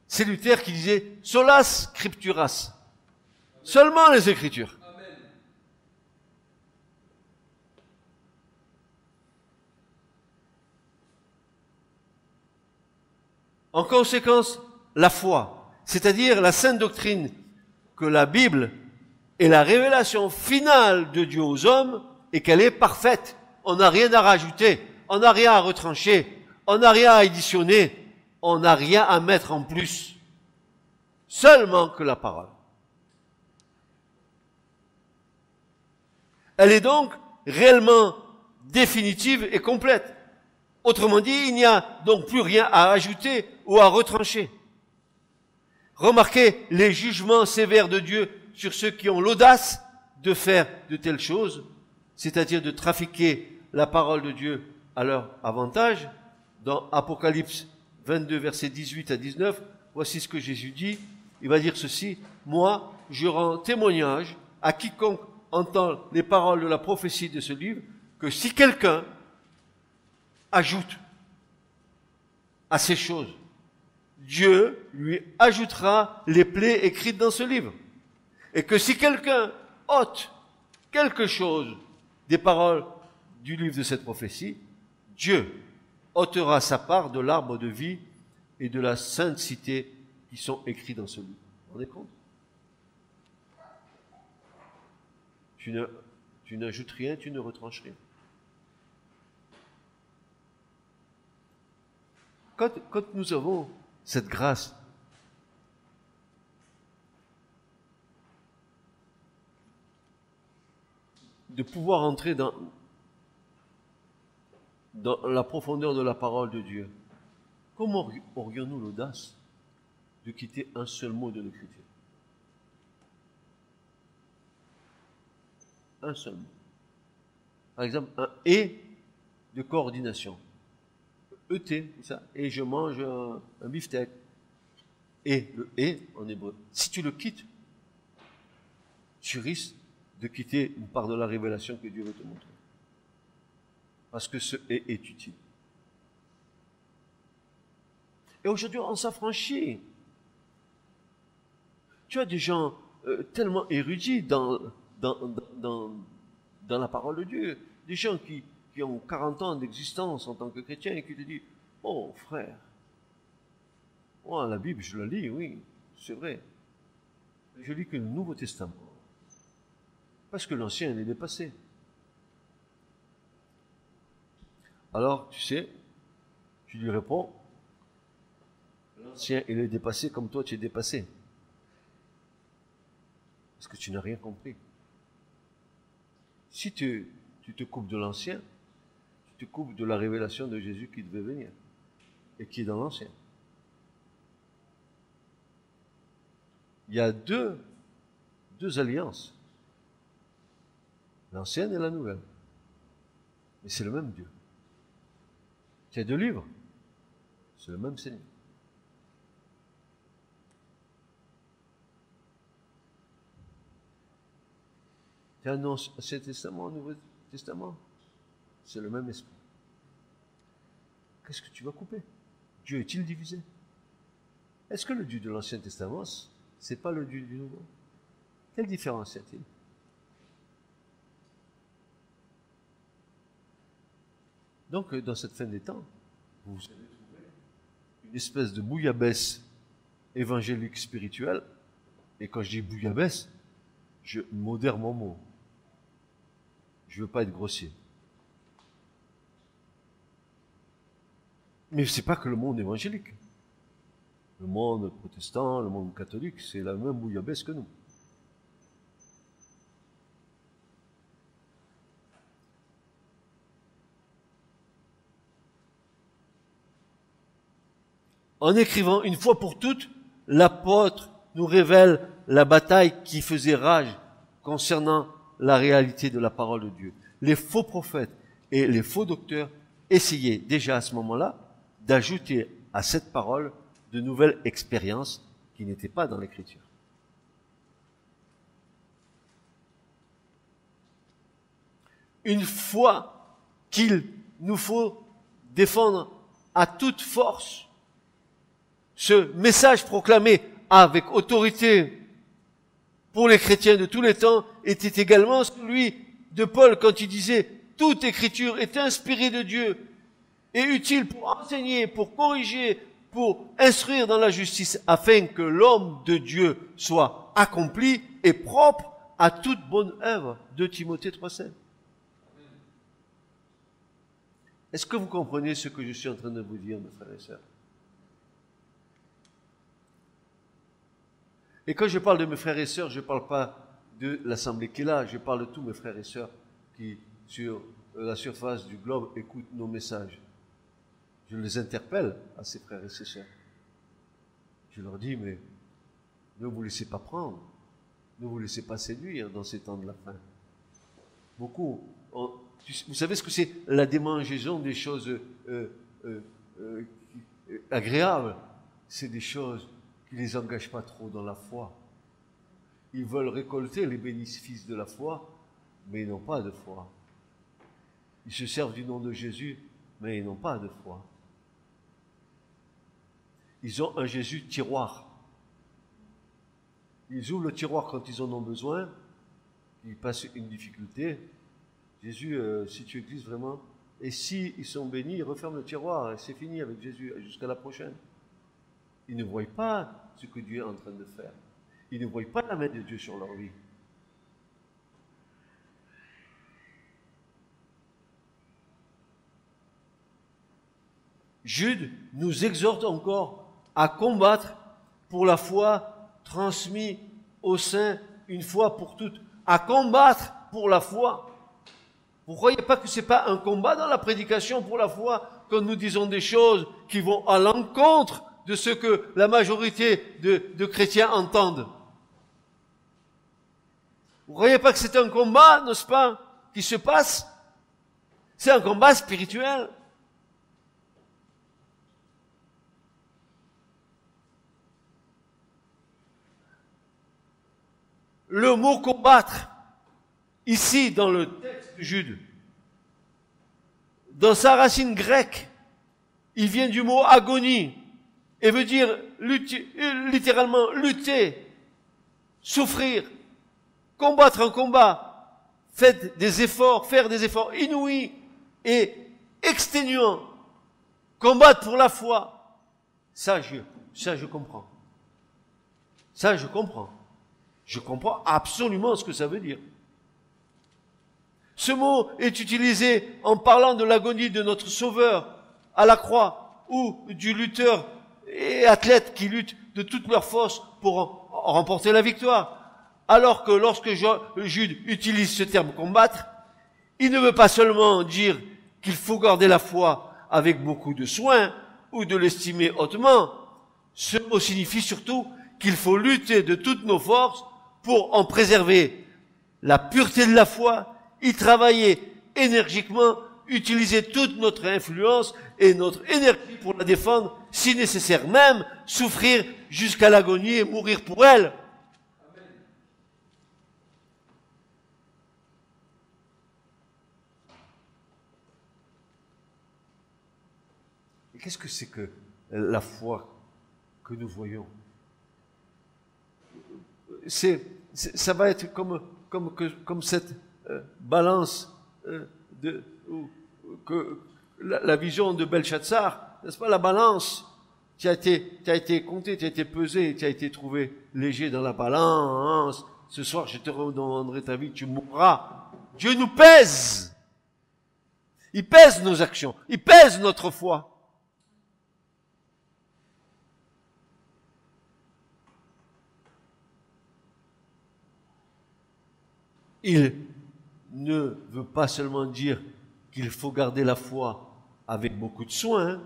C'est Luther qui disait « Solas scripturas ». Seulement les Écritures. En conséquence, la foi, c'est-à-dire la sainte doctrine que la Bible est la révélation finale de Dieu aux hommes et qu'elle est parfaite. On n'a rien à rajouter, on n'a rien à retrancher, on n'a rien à additionner, on n'a rien à mettre en plus. Seulement que la parole. Elle est donc réellement définitive et complète. Autrement dit, il n'y a donc plus rien à ajouter ou à retrancher. Remarquez les jugements sévères de Dieu sur ceux qui ont l'audace de faire de telles choses, c'est-à-dire de trafiquer la parole de Dieu à leur avantage. Dans Apocalypse 22, versets 18 à 19, voici ce que Jésus dit. Il va dire ceci, « Moi, je rends témoignage à quiconque entend les paroles de la prophétie de ce livre, que si quelqu'un ajoute à ces choses, Dieu lui ajoutera les plaies écrites dans ce livre. Et que si quelqu'un ôte quelque chose des paroles du livre de cette prophétie, Dieu ôtera sa part de l'arbre de vie et de la sainte cité qui sont écrits dans ce livre. Vous vous rendez compte? Tu n'ajoutes rien, tu ne retranches rien. Quand nous avons cette grâce, de pouvoir entrer dans la profondeur de la parole de Dieu, comment aurions-nous l'audace de quitter un seul mot de l'Écriture? Un seul mot. Par exemple, un « et » de coordination. ET, c'est ça. Et je mange un beefsteak. Et, le « et » en hébreu. Si tu le quittes, tu risques de quitter une part de la révélation que Dieu veut te montrer. Parce que ce « et » est utile. Et aujourd'hui, on s'affranchit. Tu as des gens tellement érudits dans la parole de Dieu. Des gens qui ont 40 ans d'existence en tant que chrétiens et qui te disent « Oh frère, moi la Bible je la lis, oui, c'est vrai. Je lis que le Nouveau Testament. Parce que l'Ancien il est dépassé. » Alors, tu sais, tu lui réponds « L'Ancien il est dépassé comme toi tu es dépassé. » Parce que tu n'as rien compris. Si tu te coupes de l'Ancien, tu te coupes de la révélation de Jésus qui devait venir et qui est dans l'Ancien. Il y a deux alliances, l'ancienne et la nouvelle. Mais c'est le même Dieu. Il y a deux livres, c'est le même Seigneur. Il y a un Ancien Testament, un Nouveau Testament, c'est le même esprit. Qu'est-ce que tu vas couper? Dieu est-il divisé? Est-ce que le Dieu de l'Ancien Testament, c'est pas le Dieu du Nouveau? Quelle différence y a-t-il? Donc, dans cette fin des temps, vous allez trouver une espèce de bouillabaisse évangélique spirituelle. Et quand je dis bouillabaisse, je modère mon mot. Je veux pas être grossier. Mais c'est pas que le monde évangélique. Le monde protestant, le monde catholique, c'est la même bouillabaisse que nous. En écrivant une fois pour toutes, l'apôtre nous révèle la bataille qui faisait rage concernant la réalité de la parole de Dieu. Les faux prophètes et les faux docteurs essayaient déjà à ce moment-là d'ajouter à cette parole de nouvelles expériences qui n'étaient pas dans l'Écriture. Une fois qu'il nous faut défendre à toute force ce message proclamé avec autorité pour les chrétiens de tous les temps était également celui de Paul quand il disait « Toute écriture est inspirée de Dieu et utile pour enseigner, pour corriger, pour instruire dans la justice, afin que l'homme de Dieu soit accompli et propre à toute bonne œuvre. » 2 Timothée 3,7. Est-ce que vous comprenez ce que je suis en train de vous dire, mes frères et sœurs? Et quand je parle de mes frères et sœurs, je ne parle pas de l'assemblée qui est là, je parle de tous mes frères et sœurs qui, sur la surface du globe, écoutent nos messages. Je les interpelle à ces frères et ces sœurs. Je leur dis, mais ne vous laissez pas prendre, ne vous laissez pas séduire dans ces temps de la fin. Beaucoup, vous savez ce que c'est la démangeaison des choses agréables? C'est des choses qui ne les engagent pas trop dans la foi. Ils veulent récolter les bénéfices de la foi, mais ils n'ont pas de foi. Ils se servent du nom de Jésus, mais ils n'ont pas de foi. Ils ont un Jésus tiroir. Ils ouvrent le tiroir quand ils en ont besoin, ils passent une difficulté. Jésus, si tu existes vraiment, et si ils sont bénis, ils referment le tiroir, et c'est fini avec Jésus, jusqu'à la prochaine. Ils ne voient pas ce que Dieu est en train de faire. Ils ne voient pas la main de Dieu sur leur vie. Jude nous exhorte encore à combattre pour la foi transmise aux saints une fois pour toutes. À combattre pour la foi. Vous ne croyez pas que ce n'est pas un combat dans la prédication pour la foi quand nous disons des choses qui vont à l'encontre de ce que la majorité de chrétiens entendent? Vous ne croyez pas que c'est un combat, n'est-ce pas, qui se passe? C'est un combat spirituel. Le mot combattre, ici dans le texte de Jude, dans sa racine grecque, il vient du mot agonie et veut dire littéralement lutter, souffrir, combattre un combat, faire des efforts inouïs et exténuants, combattre pour la foi. Ça je comprends. Ça je comprends. Je comprends absolument ce que ça veut dire. Ce mot est utilisé en parlant de l'agonie de notre Sauveur à la croix ou du lutteur et athlète qui lutte de toutes leurs forces pour remporter la victoire. Alors que lorsque Jude utilise ce terme combattre, il ne veut pas seulement dire qu'il faut garder la foi avec beaucoup de soin ou de l'estimer hautement. Ce mot signifie surtout qu'il faut lutter de toutes nos forces pour en préserver la pureté de la foi, y travailler énergiquement, utiliser toute notre influence et notre énergie pour la défendre, si nécessaire même, souffrir jusqu'à l'agonie et mourir pour elle. Et qu'est-ce que c'est que la foi que nous voyons? Ça va être comme cette balance la vision de Belshazzar, n'est-ce pas, la balance, tu as été compté, tu as été pesé, tu as été trouvé léger dans la balance. Ce soir, je te redemanderai ta vie, tu mourras. Dieu nous pèse. Il pèse nos actions. Il pèse notre foi. Il ne veut pas seulement dire qu'il faut garder la foi avec beaucoup de soin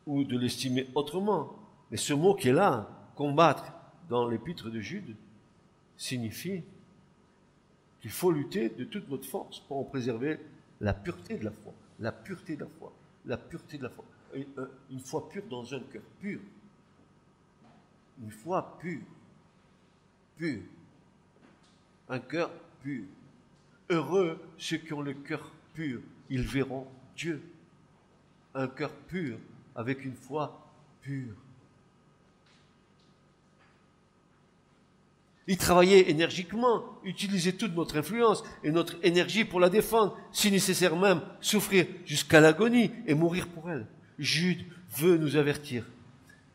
ou de l'estimer autrement. Mais ce mot qui est là, combattre, dans l'épître de Jude, signifie qu'il faut lutter de toute notre force pour en préserver la pureté de la foi. La pureté de la foi. La pureté de la foi. Une foi pure dans un cœur pur. Une foi pure. Pure. Un cœur pur. Heureux ceux qui ont le cœur pur, ils verront Dieu. Un cœur pur avec une foi pure. Il travaillait énergiquement, utilisait toute notre influence et notre énergie pour la défendre, si nécessaire même souffrir jusqu'à l'agonie et mourir pour elle. Jude veut nous avertir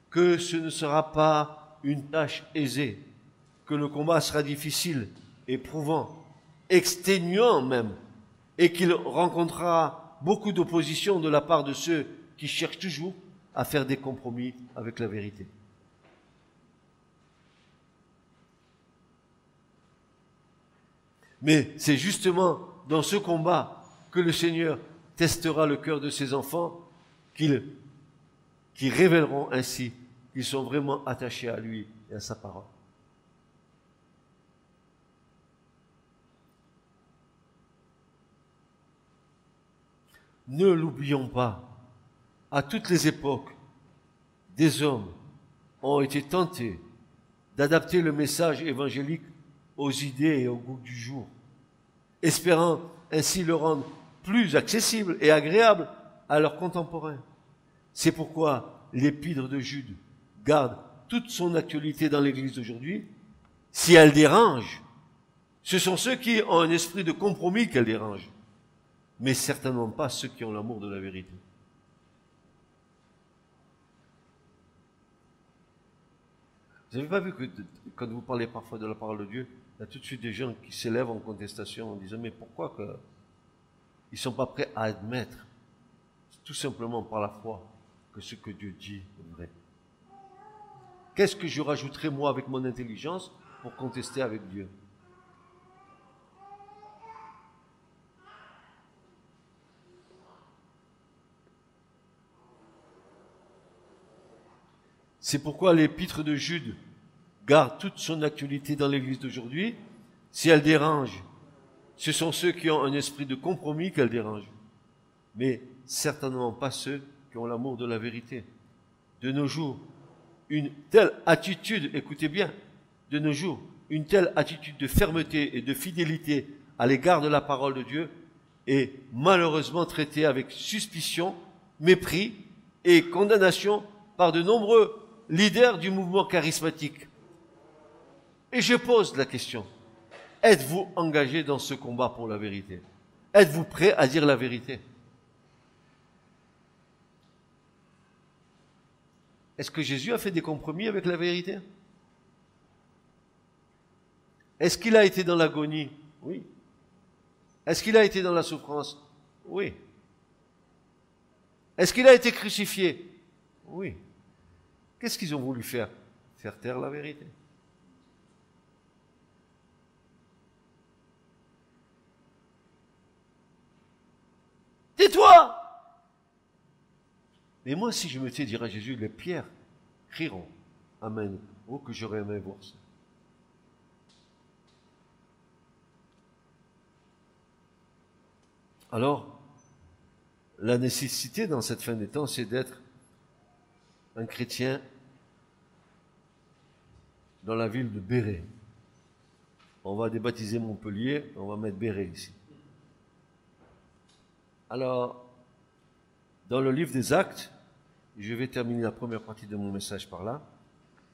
que ce ne sera pas une tâche aisée, que le combat sera difficile, éprouvant, exténuant même, et qu'il rencontrera beaucoup d'opposition de la part de ceux qui cherchent toujours à faire des compromis avec la vérité. Mais c'est justement dans ce combat que le Seigneur testera le cœur de ses enfants, qui révéleront ainsi qu'ils sont vraiment attachés à lui et à sa parole. Ne l'oublions pas, à toutes les époques, des hommes ont été tentés d'adapter le message évangélique aux idées et au goût du jour, espérant ainsi le rendre plus accessible et agréable à leurs contemporains. C'est pourquoi l'épître de Jude garde toute son actualité dans l'Église d'aujourd'hui. Si elle dérange, ce sont ceux qui ont un esprit de compromis qu'elle dérange, mais certainement pas ceux qui ont l'amour de la vérité. Vous n'avez pas vu que quand vous parlez parfois de la parole de Dieu, il y a tout de suite des gens qui s'élèvent en contestation en disant mais pourquoi que ils sont pas prêts à admettre tout simplement par la foi que ce que Dieu dit est vrai. Qu'est-ce que je rajouterai moi avec mon intelligence pour contester avec Dieu? C'est pourquoi l'épître de Jude garde toute son actualité dans l'Église d'aujourd'hui. Si elle dérange, ce sont ceux qui ont un esprit de compromis qu'elle dérange, mais certainement pas ceux qui ont l'amour de la vérité. De nos jours, une telle attitude, écoutez bien, de nos jours, une telle attitude de fermeté et de fidélité à l'égard de la parole de Dieu est malheureusement traitée avec suspicion, mépris et condamnation par de nombreux leaders du mouvement charismatique. Et je pose la question, êtes-vous engagé dans ce combat pour la vérité? Êtes-vous prêt à dire la vérité? Est-ce que Jésus a fait des compromis avec la vérité? Est-ce qu'il a été dans l'agonie? Oui. Est-ce qu'il a été dans la souffrance? Oui. Est-ce qu'il a été crucifié? Oui. Qu'est-ce qu'ils ont voulu faire? Faire taire la vérité. Tais-toi! Mais moi, si je me tais, dira Jésus, les pierres crieront. Amen. Oh, que j'aurais aimé voir ça. Alors, la nécessité dans cette fin des temps, c'est d'être un chrétien dans la ville de Béret. On va débaptiser Montpellier, on va mettre Béret ici. Alors, dans le livre des Actes, je vais terminer la première partie de mon message par là.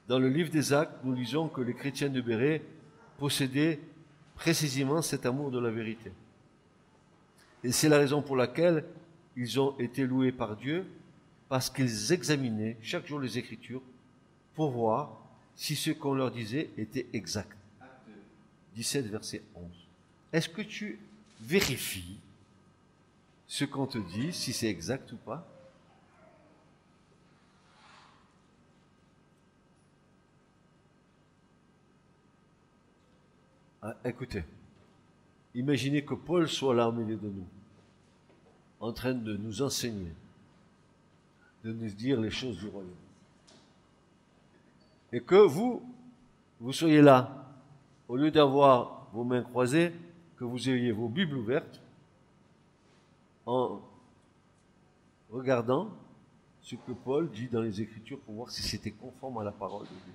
Dans le livre des Actes, nous lisons que les chrétiens de Béret possédaient précisément cet amour de la vérité. Et c'est la raison pour laquelle ils ont été loués par Dieu parce qu'ils examinaient chaque jour les Écritures pour voir si ce qu'on leur disait était exact. 17, verset 11. Est-ce que tu vérifies ce qu'on te dit, si c'est exact ou pas? Ah, écoutez, imaginez que Paul soit là au milieu de nous, en train de nous enseigner, de nous dire les choses du royaume. Et que vous soyez là, au lieu d'avoir vos mains croisées, que vous ayez vos Bibles ouvertes, en regardant ce que Paul dit dans les Écritures pour voir si c'était conforme à la parole de Dieu.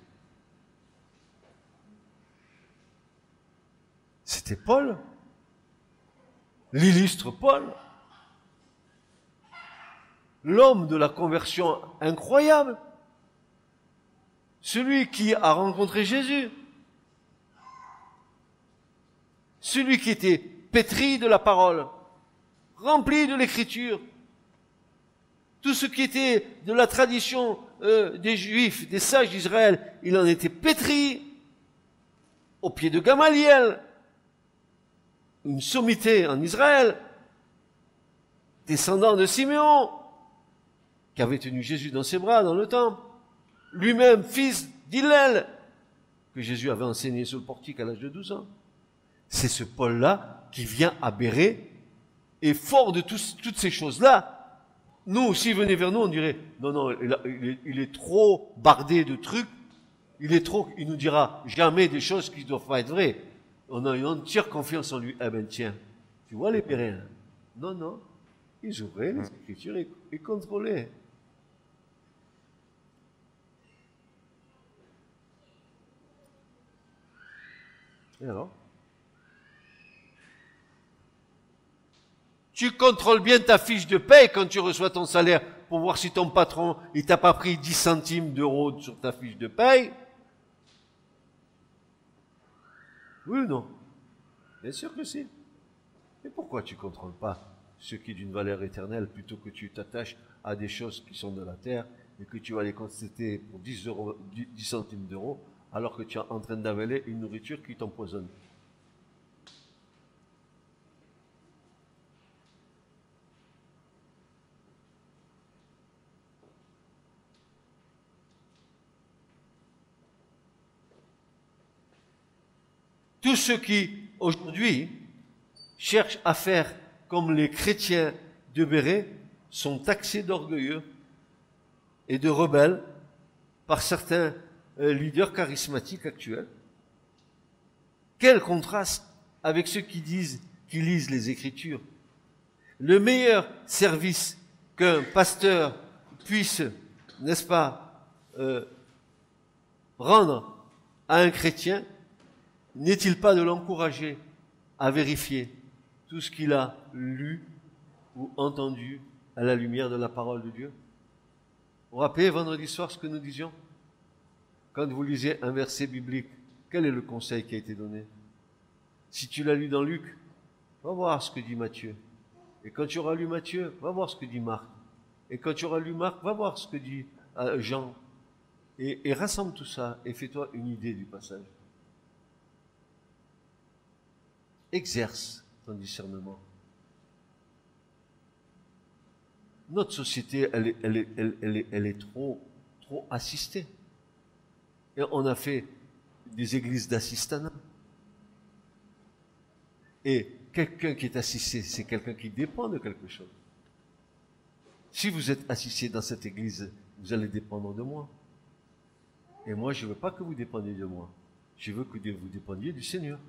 C'était Paul, l'illustre Paul, l'homme de la conversion incroyable, celui qui a rencontré Jésus, celui qui était pétri de la parole, rempli de l'écriture, tout ce qui était de la tradition des Juifs, des sages d'Israël, il en était pétri au pied de Gamaliel, une sommité en Israël, descendant de Siméon, qui avait tenu Jésus dans ses bras dans le temple, lui-même fils d'Hillel, que Jésus avait enseigné sur le portique à l'âge de 12 ans. C'est ce Paul-là qui vient à Bérée, et fort de toutes ces choses-là, nous, s'il venait vers nous, on dirait, non, il est trop bardé de trucs, il nous dira jamais des choses qui ne doivent pas être vraies. On a une entière confiance en lui. Eh ben tiens, tu vois les Béréens? Non, ils ouvraient les Écritures et contrôlaient. Et alors? Tu contrôles bien ta fiche de paye quand tu reçois ton salaire pour voir si ton patron, il t'a pas pris 10 centimes d'euros sur ta fiche de paye. Oui ou non? Bien sûr que si. Mais pourquoi tu ne contrôles pas ce qui est d'une valeur éternelle plutôt que tu t'attaches à des choses qui sont de la terre et que tu vas les constater pour 10 centimes d'euros alors que tu es en train d'avaler une nourriture qui t'empoisonne? Tous ceux qui, aujourd'hui, cherchent à faire comme les chrétiens de Bérée sont taxés d'orgueilleux et de rebelles par certains leaders charismatiques actuels. Quel contraste avec ceux qui lisent les Écritures. Le meilleur service qu'un pasteur puisse, n'est-ce pas, rendre à un chrétien, n'est-il pas de l'encourager à vérifier tout ce qu'il a lu ou entendu à la lumière de la parole de Dieu? Vous vous rappelez vendredi soir ce que nous disions? Quand vous lisez un verset biblique, quel est le conseil qui a été donné? Si tu l'as lu dans Luc, va voir ce que dit Matthieu. Et quand tu auras lu Matthieu, va voir ce que dit Marc. Et quand tu auras lu Marc, va voir ce que dit Jean. Et rassemble tout ça et fais-toi une idée du passage. Exerce ton discernement. Notre société, elle est trop assistée. Et on a fait des églises d'assistanat. Et quelqu'un qui est assisté, c'est quelqu'un qui dépend de quelque chose. Si vous êtes assisté dans cette église, vous allez dépendre de moi. Et moi, je ne veux pas que vous dépendiez de moi. Je veux que vous dépendiez du Seigneur.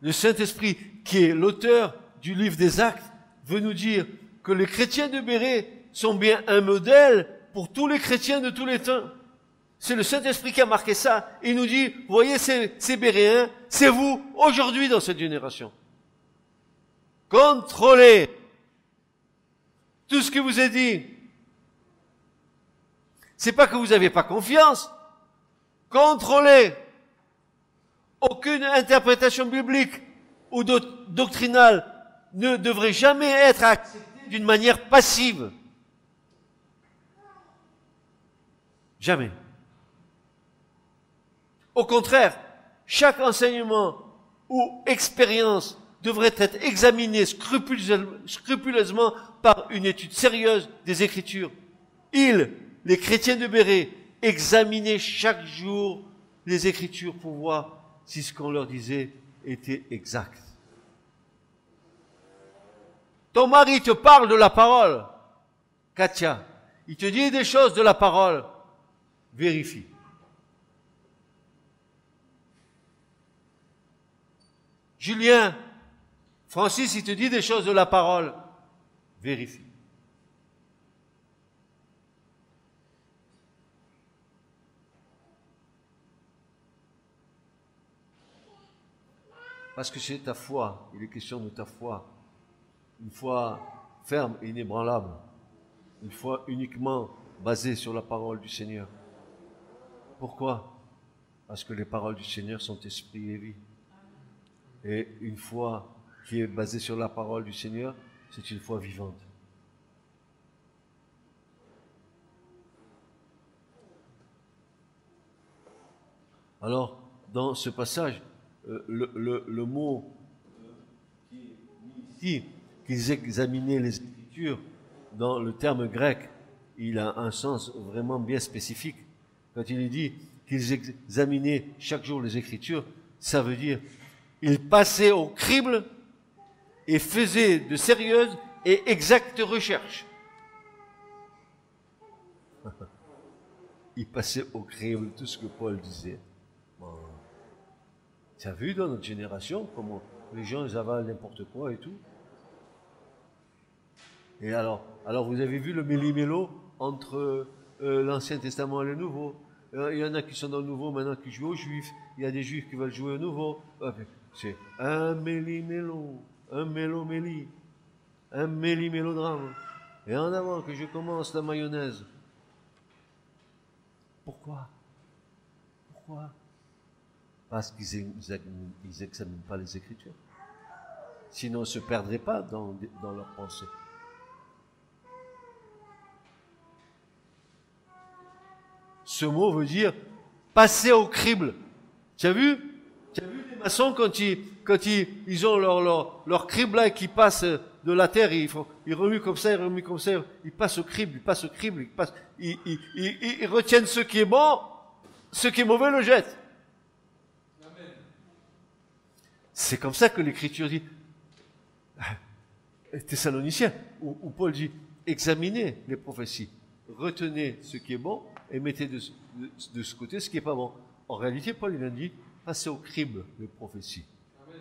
Le Saint-Esprit, qui est l'auteur du livre des Actes, veut nous dire que les chrétiens de Bérée sont bien un modèle pour tous les chrétiens de tous les temps. C'est le Saint-Esprit qui a marqué ça. Il nous dit, vous voyez ces Béréens, c'est vous, aujourd'hui, dans cette génération. Contrôlez tout ce que vous est dit. C'est pas que vous n'avez pas confiance, contrôler. Aucune interprétation biblique ou doctrinale ne devrait jamais être acceptée d'une manière passive. Jamais. Au contraire, chaque enseignement ou expérience devrait être examiné scrupuleusement par une étude sérieuse des Écritures. Ils, les chrétiens de Béret, examinaient chaque jour les Écritures pour voir si ce qu'on leur disait était exact. Ton mari te parle de la parole, Katia. Il te dit des choses de la parole. Vérifie. Julien, Francis, il te dit des choses de la parole. Vérifie. Parce que c'est ta foi, il est question de ta foi. Une foi ferme et inébranlable. Une foi uniquement basée sur la parole du Seigneur. Pourquoi? Parce que les paroles du Seigneur sont esprit et vie. Et une foi qui est basée sur la parole du Seigneur, c'est une foi vivante. Alors, dans ce passage, le mot qui est mis ici, qu'ils examinaient les Écritures, dans le terme grec, il a un sens vraiment bien spécifique. Quand il est dit qu'ils examinaient chaque jour les Écritures, ça veut dire ils passaient au crible et faisaient de sérieuses et exactes recherches. Ils passaient au crible tout ce que Paul disait. Bon. Tu as vu dans notre génération comment les gens ils avalent n'importe quoi et tout. Et alors vous avez vu le méli-mélo entre l'Ancien Testament et le Nouveau. Il y en a qui sont dans le Nouveau maintenant qui jouent aux Juifs. Il y a des Juifs qui veulent jouer au Nouveau. C'est un méli-mélo, un mélo-méli, un méli-mélodrame. Et en avant que je commence la mayonnaise. Pourquoi? Pourquoi? Parce qu'ils n'examinent pas les Écritures. Sinon, ils ne se perdraient pas dans leurs pensées. Ce mot veut dire passer au crible. Tu as vu les maçons quand ils ont leur crible là qui passe de la terre, ils remuent comme ça, ils passent au crible, ils retiennent ce qui est bon, ce qui est mauvais le jettent. C'est comme ça que l'Écriture dit, Thessaloniciens, où Paul dit, examinez les prophéties, retenez ce qui est bon et mettez de ce côté ce qui est pas bon. En réalité, Paul il a dit, passez au crible les prophéties. Amen.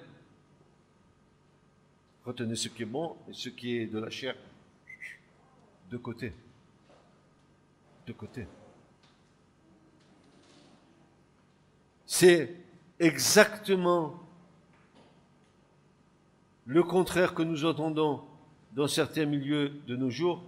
Retenez ce qui est bon et ce qui est de la chair de côté. De côté. C'est exactement le contraire que nous entendons dans certains milieux de nos jours.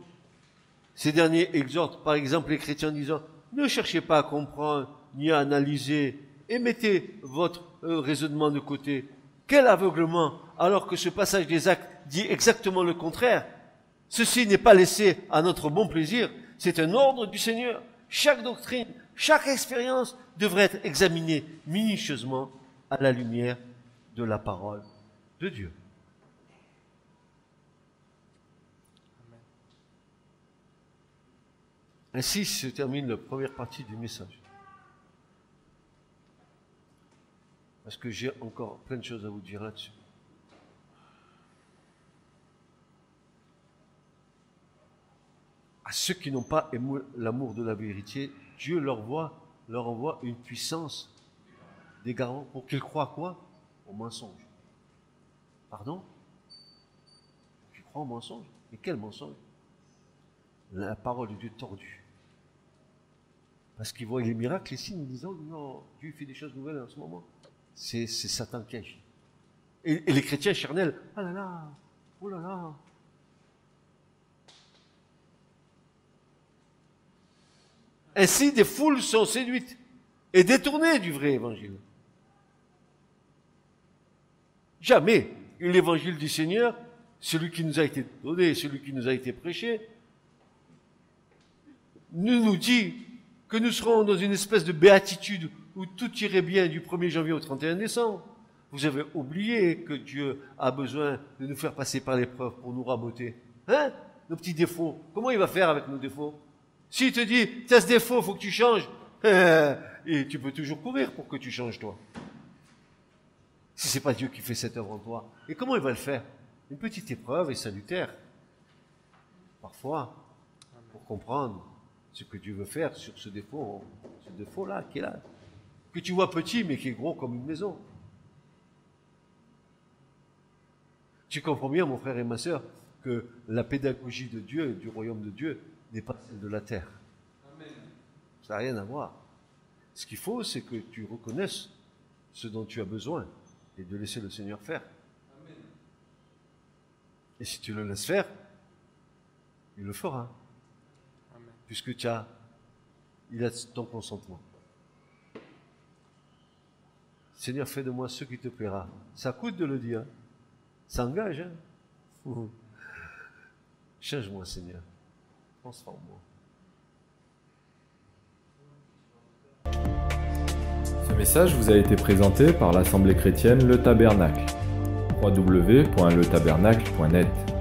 Ces derniers exhortent par exemple les chrétiens en disant « Ne cherchez pas à comprendre ni à analyser et mettez votre raisonnement de côté. » Quel aveuglement, alors que ce passage des Actes dit exactement le contraire. Ceci n'est pas laissé à notre bon plaisir, c'est un ordre du Seigneur. Chaque doctrine, chaque expérience devrait être examinée minutieusement à la lumière de la parole de Dieu. Ainsi se termine la première partie du message. Parce que j'ai encore plein de choses à vous dire là-dessus. À ceux qui n'ont pas aimé l'amour de la vérité, Dieu leur envoie une puissance d'égarement pour qu'ils croient quoi? Au mensonge. Pardon? Pour qu'ils croient au mensonge? Mais quel mensonge? La parole de Dieu tordue. Parce qu'ils voient les miracles, les signes, en disant non, Dieu fait des choses nouvelles en ce moment. C'est Satan qui agit. Et les chrétiens charnels, ah là là, oh là là. Ainsi, des foules sont séduites et détournés du vrai évangile. Jamais l'évangile du Seigneur, celui qui nous a été donné, celui qui nous a été prêché, nous dit que nous serons dans une espèce de béatitude où tout irait bien du 1er janvier au 31 décembre. Vous avez oublié que Dieu a besoin de nous faire passer par l'épreuve pour nous raboter. Hein? Nos petits défauts. Comment il va faire avec nos défauts? S'il te dit, t'as ce défaut, faut que tu changes. Et tu peux toujours courir pour que tu changes, toi. Si c'est pas Dieu qui fait cette œuvre en toi. Et comment il va le faire? Une petite épreuve est salutaire. Parfois, pour comprendre ce que Dieu veut faire sur ce défaut-là, qui est là. Que tu vois petit, mais qui est gros comme une maison. Tu comprends bien, mon frère et ma sœur, que la pédagogie de Dieu, du royaume de Dieu, n'est pas celle de la terre. Amen. Ça n'a rien à voir. Ce qu'il faut, c'est que tu reconnaisses ce dont tu as besoin et de laisser le Seigneur faire. Amen. Et si tu le laisses faire, il le fera. Amen. Puisque il a ton consentement. Seigneur, fais de moi ce qui te plaira. Ça coûte de le dire. Ça engage, hein? Change-moi, Seigneur. Transforme-moi. Ce message vous a été présenté par l'Assemblée chrétienne Le Tabernacle. www.letabernacle.net